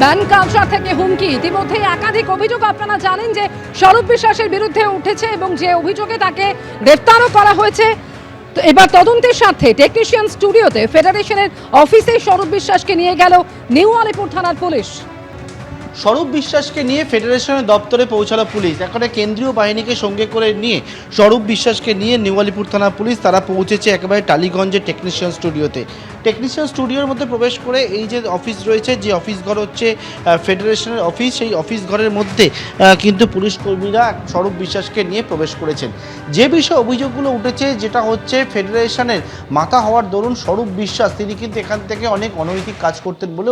Ban culture থেকে হুমকি। ইতিমধ্যে একাধিক অভিযোগ আপনারা জানেন যে স্বরূপ বিশ্বাসের বিরুদ্ধে উঠেছে এবং যে অভিযোগে তাকে গ্রেফতারও করা হয়েছে। তো এবার তদন্তের স্বার্থে টেকনিশিয়ান স্টুডিওতে ফেডারেশনের অফিসে স্বরূপ বিশ্বাসকে নিয়ে গেল নিউ আলিপুর থানার পুলিশ। স্বরূপ বিশ্বাসকে নিয়ে ফেডারেশনের দপ্তরে পৌঁছালো পুলিশ। এখানে কেন্দ্রীয় বাহিনীকে সঙ্গে করে নিয়ে স্বরূপ বিশ্বাসকে নিয়ে নিউ আলিপুর থানা পুলিশ তারা পৌঁছেছে একেবারে টালিগঞ্জের টেকনিশিয়ান স্টুডিওতে। টেকনিশিয়ান স্টুডিওর মধ্যে প্রবেশ করে এই যে অফিস রয়েছে, যে অফিস ঘর হচ্ছে ফেডারেশনের অফিস, সেই অফিস ঘরের মধ্যে কিন্তু পুলিশ কর্মীরা স্বরূপ বিশ্বাসকে নিয়ে প্রবেশ করেছেন। যে বিষয়ে অভিযোগগুলো উঠেছে, যেটা হচ্ছে ফেডারেশনের মাথা হওয়ার দরুন স্বরূপ বিশ্বাস তিনি কিন্তু এখান থেকে অনেক অনৈতিক কাজ করতেন বলে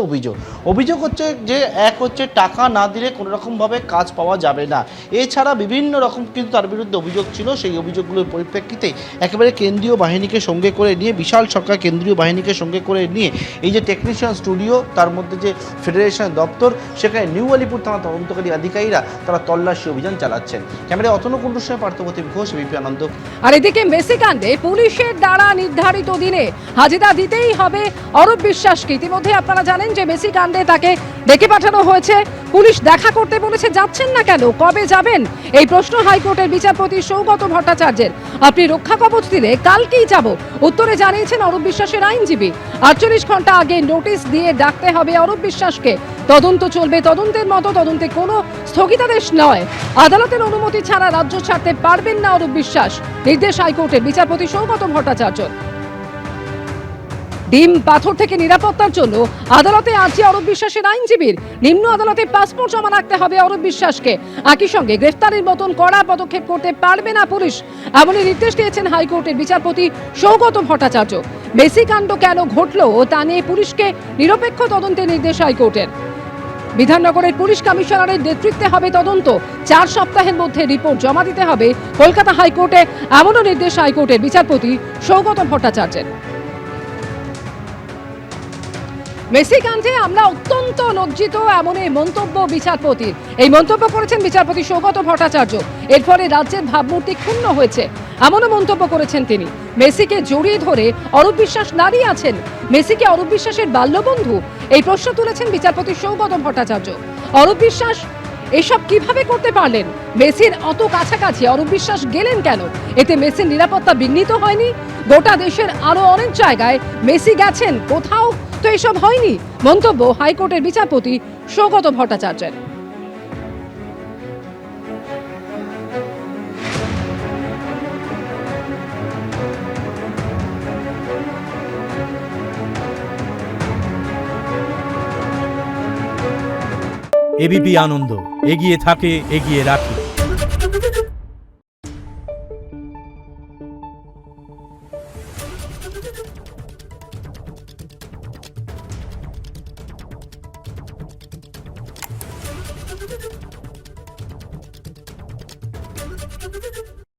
অভিযোগ হচ্ছে যে এক হচ্ছে টাকা না দিলে কোনো রকমভাবে কাজ পাওয়া যাবে না। এছাড়া বিভিন্ন রকম কিন্তু তার বিরুদ্ধে অভিযোগ ছিল। সেই অভিযোগগুলোর পরিপ্রেক্ষিতে একেবারে কেন্দ্রীয় বাহিনীকে সঙ্গে করে নিয়ে, বিশাল সংখ্যা কেন্দ্রীয় বাহিনীকে সঙ্গে করে নিয়ে এই যে টেকনিশিয়ান স্টুডিও, তার মধ্যে যে ফেডারেশনের দপ্তর, সেখানে নিউ আলিপুর থানা তদন্তকারী আধিকারিকরা তারা তল্লাশি অভিযান চালাচ্ছেন। ক্যামেরায় অতনু কুণ্ডুর সঙ্গে পার্থপ্রতিম ঘোষ, বিপি আনন্দ। আর এদিকে মেসি কাণ্ডে পুলিশের দ্বারা নির্ধারিত দিনে হাজিরা দিতেই হবে অরূপ বিশ্বাসকে। ইতিমধ্যে আপনারা জানেন যে মেসি কাণ্ডে তাকে ডেকে পাঠানো হয়েছে। পুলিশ দেখা করতে বলেছে, যাচ্ছেন না কেন, কবে যাবেন? এই প্রশ্ন হাইকোর্টের বিচারপতি সৌগত ভট্টাচার্যের। আপনি রক্ষা কবচ দিলে কালকেই যাব, উত্তরে জানিয়েছেন অরূপ বিশ্বাসের আইনজীবী। 48 ঘন্টা আগে নোটিশ দিয়ে ডাকতে হবে অরূপ বিশ্বাসকে। তদন্ত চলবে তদন্তের মতো, তদন্তে কোনো স্থগিতাদেশ নয়। আদালতের অনুমতি ছাড়া রাজ্য ছাড়তে পারবেন না অরূপ বিশ্বাস, নির্দেশ হাইকোর্টের বিচারপতি সৌগত ভট্টাচার্য। ডিম পাথর থেকে নিরাপত্তার জন্য আদালতে আর্জি অরূপ বিশ্বাসের আইনজীবীর। নিম্ন আদালতে পাসপোর্ট জমা রাখতে হবে অরূপ বিশ্বাসকে। একই সঙ্গে গ্রেফতারের মতন কড়া পদক্ষেপ করতে পারবে না পুলিশ, এমনই নির্দেশ দিয়েছেন হাইকোর্টের বিচারপতি সৌগত ভট্টাচার্য। মেসি কাণ্ড কেন ঘটলো তা নিয়ে পুলিশকে নিরপেক্ষ তদন্তের নির্দেশ হাইকোর্টের। বিধাননগরের পুলিশ কমিশনারের নেতৃত্বে হবে তদন্ত। 4 সপ্তাহের মধ্যে রিপোর্ট জমা দিতে হবে কলকাতা হাইকোর্টে, এমনও নির্দেশ হাইকোর্টের বিচারপতি সৌগত ভট্টাচার্যের। মেসি কাণ্ডে আমরা অত্যন্ত লজ্জিত, এমন এই মন্তব্য বিচারপতির। এই মন্তব্য করেছেন বিচারপতি সৌগত ভট্টাচার্য। এর ফলে রাজ্যের ভাবমূর্তি ক্ষুণ্ণ হয়েছে, এমনও মন্তব্য করেছেন তিনি। মেসিকে জড়িয়ে ধরে অরূপ বিশ্বাস দাঁড়িয়ে আছেন। মেসিকে অরূপ বিশ্বাসের বাল্যবন্ধু, এই প্রশ্ন তুলেছেন বিচারপতি সৌগত ভট্টাচার্য। অরূপ বিশ্বাস এসব কিভাবে করতে পারলেন? মেসির অত কাছাকাছি অরূপ বিশ্বাস গেলেন কেন? এতে মেসির নিরাপত্তা বিঘ্নিত হয়নি? গোটা দেশের আরো অনেক জায়গায় মেসি গেছেন, কোথাও তো এসব হয়নি। মন্তব্য হাইকোর্টের বিচারপতি সৌগত ভট্টাচার্যের। এবিপি আনন্দ, এগিয়ে থাকে, এগিয়ে রাখে।